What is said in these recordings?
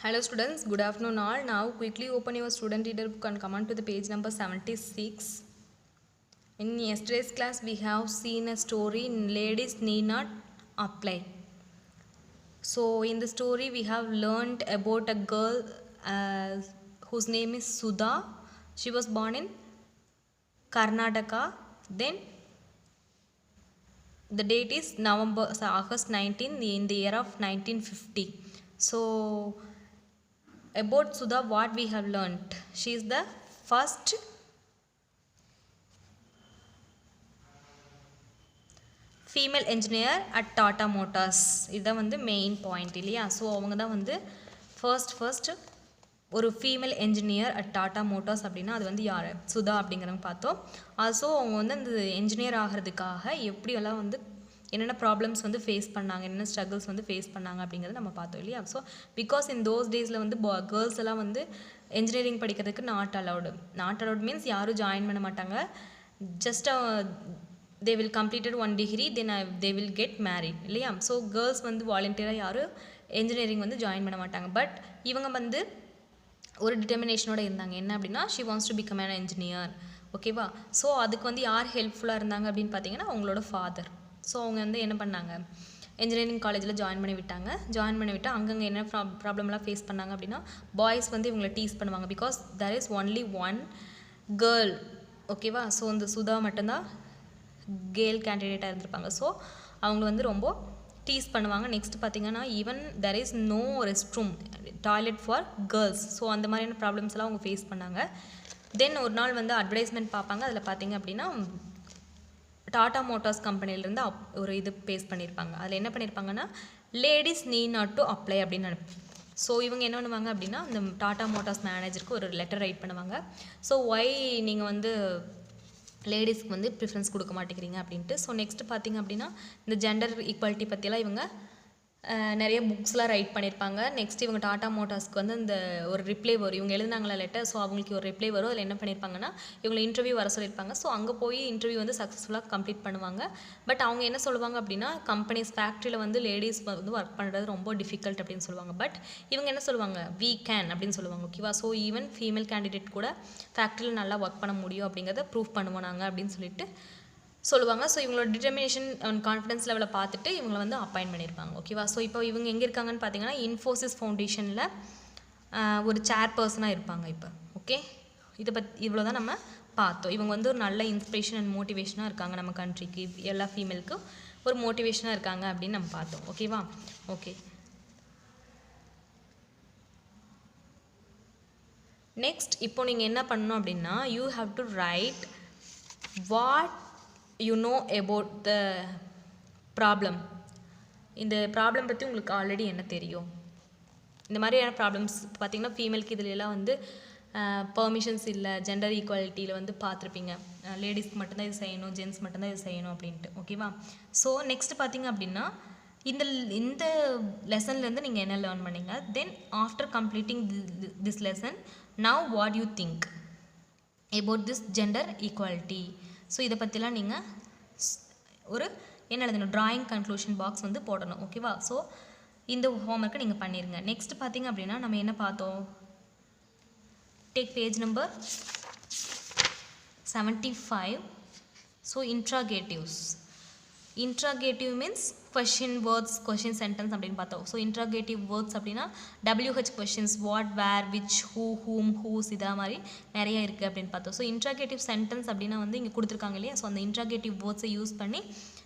Hello students, good afternoon all. Now quickly open your student reader book and come on to the page number 76. In yesterday's class we have seen a story, Ladies Need Not Apply. So in the story we have learned about a girl whose name is Sudha. She was born in Karnataka. Then the date is August 19 in the year of 1950. So about Sudha, what we have learnt? She is the first female engineer at Tata Motors. இதுதான் வந்து main point இல்லையா? So அவங்க தான் வந்து first ஒரு female engineer at tata Motors அப்படின்னா அது வந்து யார்? சுதா அப்படிங்கிறவங்க பார்த்தோம். ஆல்சோ அவங்க வந்து அந்த என்ஜினியர் ஆகிறதுக்காக எப்படியெல்லாம் வந்து என்னென்ன ப்ராப்ளம்ஸ் வந்து ஃபேஸ் பண்ணாங்க, என்னென்ன ஸ்ட்ரகிள்ஸ் வந்து ஃபேஸ் பண்ணாங்க அப்படிங்கிறத நம்ம பார்த்தோம் இல்லையா? ஸோ பிகாஸ் இன் தோஸ் டேஸில் வந்து கேர்ள்ஸ் எல்லாம் வந்து என்ஜினியரிங் படிக்கிறதுக்கு நாட் அலவுட் மீன்ஸ் யாரும் ஜாயின் பண்ண மாட்டாங்க. Just they will completed 1 degree then they will get married இல்லையா? ஸோ கேர்ள்ஸ் வந்து வாலண்டியராக யாரும் என்ஜினியரிங் வந்து ஜாயின் பண்ண மாட்டாங்க. பட் இவங்க வந்து ஒரு டிட்டர்மினேஷனோட இருந்தாங்க. என்ன அப்படின்னா she wants to become an engineer. ஓகேவா? ஸோ அதுக்கு வந்து யார் ஹெல்ப்ஃபுல்லாக இருந்தாங்க அப்படின்னு பார்த்தீங்கன்னா அவங்களோட ஃபாதர். ஸோ அவங்க வந்து என்ன பண்ணாங்க, இன்ஜினியரிங் காலேஜில் ஜாயின் பண்ணி விட்டால் அங்கங்கே என்ன ப்ராப்ளம்லாம் ஃபேஸ் பண்ணாங்க அப்படின்னா பாய்ஸ் வந்து இவங்களை டீஸ் பண்ணுவாங்க. Because there is only one girl. ஓகேவா? ஸோ இந்த சுதா மட்டும்தான் கேர்ள் கேண்டிடேட்டாக இருந்திருப்பாங்க. ஸோ அவங்க வந்து ரொம்ப டீஸ் பண்ணுவாங்க. நெக்ஸ்ட் பார்த்தீங்கன்னா even there is no restroom, toilet for girls. So அந்த மாதிரியான ப்ராப்ளம்ஸ் எல்லாம் அவங்க ஃபேஸ் பண்ணாங்க. தென் ஒரு நாள் வந்து அட்வர்டைஸ்மெண்ட் பார்ப்பாங்க. அதில் பார்த்தீங்க அப்படின்னா டாடா மோட்டார்ஸ் கம்பெனிலேருந்து ஒரு இது பேஸ் பண்ணியிருப்பாங்க. அதில் என்ன பண்ணியிருப்பாங்கன்னா ladies need not to apply அப்படின்னு ஸோ இவங்க என்ன பண்ணுவாங்க அப்படின்னா இந்த டாடா மோட்டார்ஸ் மேனேஜருக்கு ஒரு லெட்டர் ரைட் பண்ணுவாங்க. ஸோ ஒய் நீங்கள் வந்து லேடிஸ்க்கு வந்து ப்ரிஃபரன்ஸ் கொடுக்க மாட்டேங்கிறீங்க அப்படின்ட்டு. ஸோ நெக்ஸ்ட்டு பார்த்திங்க அப்படின்னா இந்த ஜெண்டர் ஈக்குவாலிட்டி பற்றியெல்லாம் இவங்க நிறைய புக்ஸ்லாம் ரைட் பண்ணியிருப்பாங்க. நெக்ஸ்ட் இவங்க டாடா மோட்டார்ஸ்க்கு வந்து இந்த ஒரு ரிப்ளை வரும். இவங்க எழுதினாங்களா லெட்டர், ஸோ அவங்களுக்கு ஒரு ரிப்ளை வரும். அதில் என்ன பண்ணியிருப்பாங்கன்னா இவங்களை இன்டர்வியூ வர சொல்லியிருப்பாங்க. ஸோ அங்கே போய் இன்டர்வியூ வந்து சக்ஸஸ்ஃபுல்லாக கம்ப்ளீட் பண்ணுவாங்க. பட் அவங்க என்ன சொல்லுவாங்க அப்படின்னா கம்பெனிஸ் ஃபேக்ட்ரியில் வந்து லேடிஸ் வந்து ஒர்க் பண்ணுறது ரொம்ப டிஃபிகல்ட் அப்படின்னு சொல்லுவாங்க. பட் இவங்க என்ன சொல்லுவாங்க, வி கேன் அப்படின்னு சொல்லுவாங்க. ஓகேவா? ஸோ ஈவன் ஃபீமேல் கேண்டிடேட் கூட ஃபேக்ட்ரியில் நல்லா ஒர்க் பண்ண முடியும் அப்படிங்கிறத ப்ரூவ் பண்ணுவோம் நாங்கள் அப்படின்னு சொல்லிட்டு சொல்லுவாங்க. ஸோ இவங்களோட டிட்டர்மினேஷன் அண்ட் கான்ஃபிடன்ஸ் லெவலை பார்த்துட்டு இவங்களை வந்து அப்பாயின்ட் பண்ணியிருப்பாங்க. ஓகேவா? ஸோ இப்போ இவங்க எங்கே இருக்காங்கன்னு பார்த்தீங்கன்னா இன்ஃபோசிஸ் ஃபவுண்டேஷனில் ஒரு சேர்பர்சனாக இருப்பாங்க இப்போ. ஓகே, இவ்வளோ தான் நம்ம பார்த்தோம். இவங்க வந்து ஒரு நல்ல இன்ஸ்பிரேஷன் அண்ட் மோட்டிவேஷனாக இருக்காங்க நம்ம கண்ட்ரிக்கு, எல்லா ஃபீமேலுக்கும் ஒரு மோட்டிவேஷனாக இருக்காங்க அப்படின்னு நம்ம பார்த்தோம். ஓகேவா? ஓகே, நெக்ஸ்ட் இப்போ நீங்கள் என்ன பண்ணணும் அப்படின்னா you have to right what you know about the problem. இந்த ப்ராப்ளம் பற்றி உங்களுக்கு ஆல்ரெடி என்ன தெரியும்? இந்த மாதிரியான ப்ராப்ளம்ஸ் பார்த்திங்கன்னா ஃபீமேலுக்கு இதிலெல்லாம் வந்து பெர்மிஷன்ஸ் இல்லை, ஜெண்டர் ஈக்குவாலிட்டியில் வந்து பார்த்துருப்பீங்க. லேடிஸ்க்கு மட்டும்தான் இது செய்யணும், ஜென்ட்ஸ் மட்டும்தான் இது செய்யணும் அப்படின்ட்டு. ஓகேவா? ஸோ நெக்ஸ்ட் பார்த்திங்க அப்படின்னா இந்த லெசன்லேருந்து நீங்கள் என்ன லேர்ன் பண்ணீங்க? Then after completing this lesson now what you think about this gender equality? So இதை பற்றிலாம் நீங்கள் ஒரு என்ன எழுதணும், ட்ராயிங் கன்க்ளூஷன் பாக்ஸ் வந்து போடணும். ஓகேவா? ஸோ இந்த ஹோம்ஒர்க்கை நீங்கள் பண்ணிடுங்க. நெக்ஸ்ட் பார்த்திங்க அப்படின்னா நம்ம என்ன பார்த்தோம்? Take page number 75. So interrogative means question words, question sentence அப்படின்னு பார்த்தோம். ஸோ இன்ட்ராகேட்டிவ் வேர்ட்ஸ் அப்படின்னா WH questions, what, where, which, who, whom, whose, இதா மாதிரி நிறைய இருக்குது அப்படின்னு பார்த்தோம். ஸோ இன்ட்ராகேட்டிவ் சென்டென்ஸ் அப்படின்னா வந்து இங்கே கொடுத்துருக்காங்க இல்லையா? ஸோ அந்த இன்ட்ராகேட்டிவ் வேர்ட்ஸை யூஸ் பண்ணி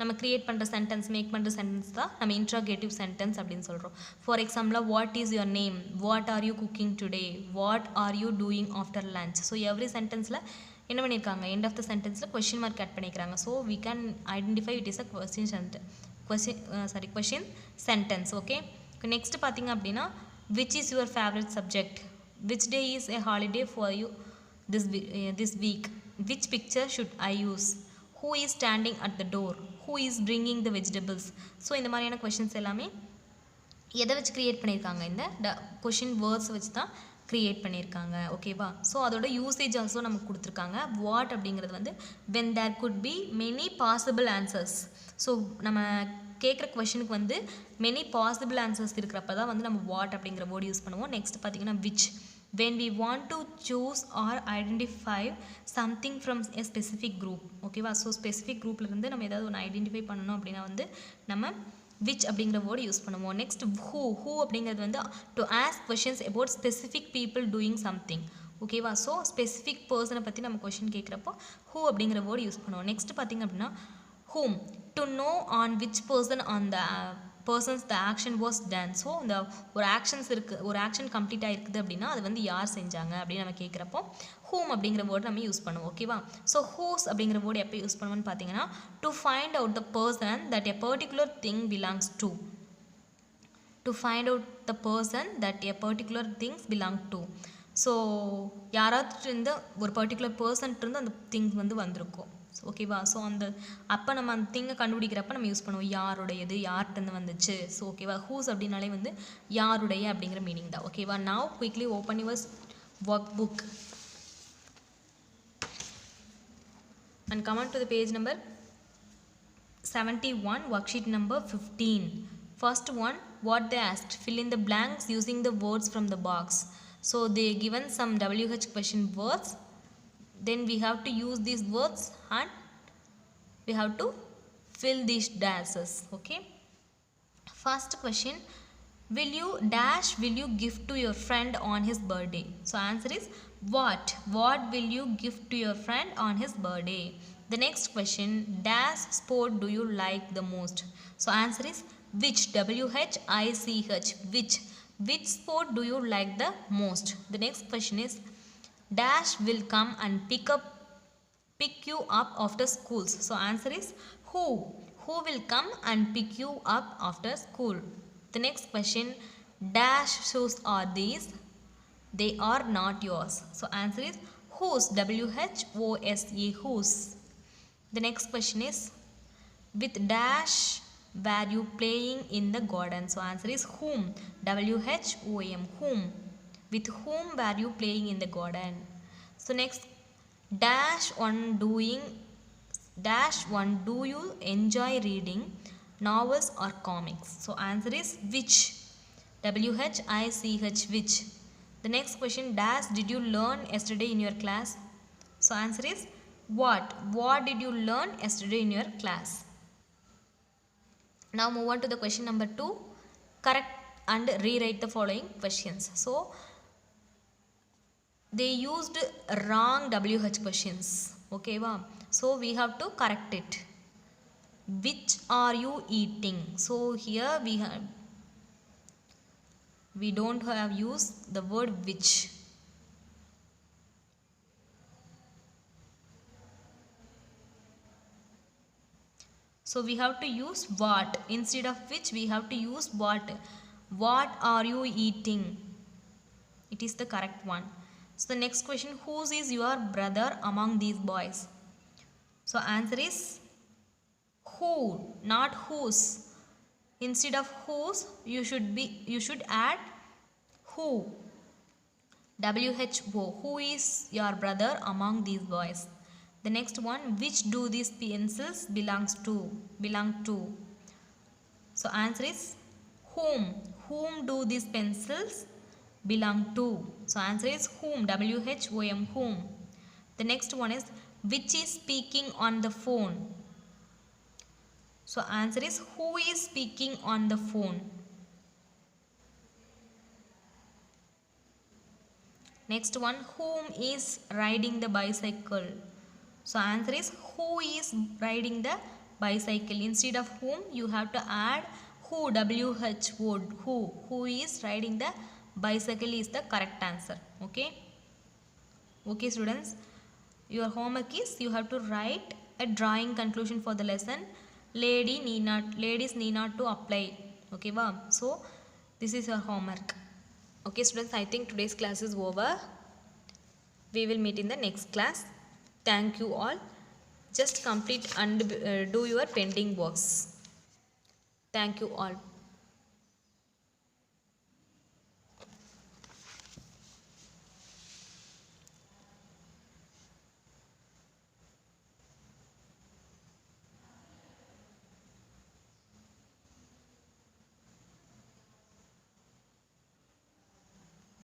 நம்ம க்ரியேட் பண்ணுற சென்டென்ஸ், மேக் பண்ணுற சென்டென்ஸ் தான் நம்ம இன்ட்ராகேட்டிவ் சென்டென்ஸ் அப்படின்னு சொல்கிறோம். ஃபார் எக்ஸாம்பிளாக what is your name, what are you cooking today, what are you doing after lunch. So every சென்டென்ஸில் என்ன பண்ணியிருக்காங்க, எண்ட் ஆஃப் த சென்டென்ஸில் கொஷின் மார்க் ஆட் பண்ணிக்கிறாங்க. So we can identify it is a question sentence. Okay, next பார்த்திங்க அப்படின்னா which is your favourite subject, which day is a holiday for you this week, which picture should I use, who is standing at the door, who is bringing the vegetables. So இந்த மாதிரியான questions எல்லாமே எதை வச்சு create பண்ணியிருக்காங்க, இந்த question words வச்சு தான் create பண்ணியிருக்காங்க. ஓகேவா? ஸோ அதோட யூசேஜ் ஆல்சோ நமக்கு கொடுத்துருக்காங்க. வாட் அப்படிங்கிறது வந்து when there could be many possible answers. So நம்ம கேட்குற கொஷனுக்கு வந்து மெனி பாசிபிள் ஆன்சர்ஸ் இருக்கிறப்ப தான் வந்து நம்ம வாட் அப்படிங்கிற வேர்டு யூஸ் பண்ணுவோம். நெக்ஸ்ட் பார்த்தீங்கன்னா which. when we want to choose or identify something from a specific group. ஓகேவா? ஸோ ஸ்பெசிஃபிக் குரூப்லேருந்து நம்ம ஏதாவது ஒன்று ஐடென்டிஃபை பண்ணணும் அப்படின்னா வந்து நம்ம விச் அப்படிங்கிற வேர்டு யூஸ் பண்ணுவோம். நெக்ஸ்ட் ஹூ அப்படிங்கிறது வந்து to ask questions about specific people doing something. ஓகேவா? ஸோ ஸ்பெசிஃபிக் பர்சனை பற்றி நம்ம கொஷின் கேட்குறப்போ ஹூ அப்படிங்கிற வேர்டு யூஸ் பண்ணுவோம். நெக்ஸ்ட் பார்த்திங்க அப்படின்னா whom, to know on which person on the persons the action was done. So இந்த ஒரு ஆக்ஷன்ஸ் இருக்குது, ஒரு ஆக்ஷன் கம்ப்ளீட் ஆகிருக்குது அப்படின்னா அது வந்து யார் செஞ்சாங்க அப்படின்னு நம்ம கேட்குறப்போ whom அப்படிங்கிற வேர்டு நம்ம யூஸ் பண்ணுவோம். ஓகேவா? ஸோ whose அப்படிங்கிற வேர்டு எப்போ யூஸ் பண்ணுவோன்னு பார்த்தீங்கன்னா to find out the person that a particular thing belongs to. to find out the person that a particular things belong to. So யாராவது இருந்து ஒரு பர்டிகுலர் பர்சன்ட்டு அந்த திங்ஸ் வந்து வந்திருக்கும். ஓகேவா? ஸோ அந்த அப்போ நம்ம அந்த திங்கை கண்டுபிடிக்கிறப்ப நம்ம யூஸ் பண்ணுவோம் யாருடையது, யார்கிட்டருந்து வந்துச்சு. ஸோ ஓகேவா? ஹூஸ் அப்படின்னாலே வந்து யாருடைய அப்படிங்கிற மீனிங் தான். ஓகேவா? Now quickly open your work book and come on to the page number 71, worksheet number 15. First one, what they asked, fill in the blanks using the words from the box. So they given some WH question words. Then we have to use these words and we have to fill these dashes. Okay, first question, will you give to your friend on his birthday? So answer is what will you give to your friend on his birthday? The next question, dash sport do you like the most? So answer is which, WHICH, which sport do you like the most? The next question is dash will come and pick you up after schools. So answer is who will come and pick you up after school. The next question, dash shoes are these, they are not yours. So answer is whose, WHOSE, whose. The next question is with dash were you playing in the garden? So answer is whom, WHOM, whom. With whom were you playing in the garden? So next, dash one do you enjoy reading novels or comics? So answer is which, WHICH, which. The next question, dash did you learn yesterday in your class? So answer is what did you learn yesterday in your class? Now move on to the question number 2. Correct and rewrite the following questions. So they used wrong WH questions. Okay, wow. So we have to correct it. Which are you eating? So here we don't have used the word which. So we have to use what. Instead of which we have to use what. What are you eating? It is the correct one. So the next question, whose is your brother among these boys? So answer is who, not whose. Instead of whose you should add who, WHO, who is your brother among these boys. The next one, which do these pencils belong to? So answer is whom do these pencils belong to? So answer is whom, WHOM, whom. The next one is which is speaking on the phone? So answer is who is speaking on the phone. Next one, whom is riding the bicycle? So answer is who is riding the bicycle. Instead of whom you have to add who, WHO, who is riding the bicycle is the correct answer. Okay students, your homework is you have to write a drawing conclusion for the lesson. Ladies need not to apply. Okay wow. So this is your homework. Okay students, I think today's class is over. We will meet in the next class. Thank you all. Just complete and do your pending works. Thank you all.